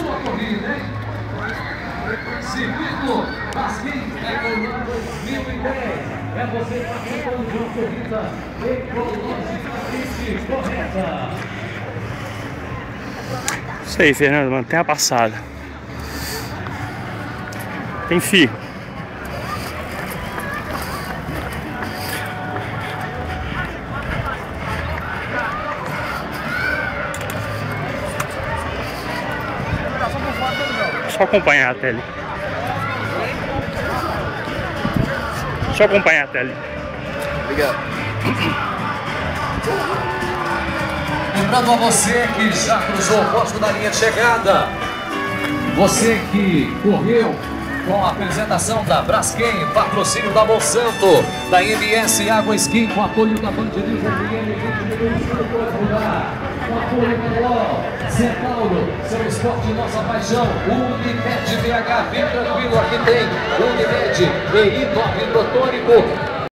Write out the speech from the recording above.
Boa corrida, hein? Circuito Braskem Ecológico 2010. É você participando de uma corrida ecologicamente correta. Isso aí, Fernando, mantém a passada. Tem fio. Só acompanhar a tele. Só acompanhar a tele. Obrigado. Lembrando a você que já cruzou o posto da linha de chegada, você que correu com a apresentação da Braskem, patrocínio da Monsanto, da MS Água Skin, com apoio da Band News FM, 20 minutos para o lugar, com apoio da LOL, São Paulo, seu esporte, nossa paixão, Unimed BH, bem tranquilo, aqui tem Unimed, EI9 Hidrotônico,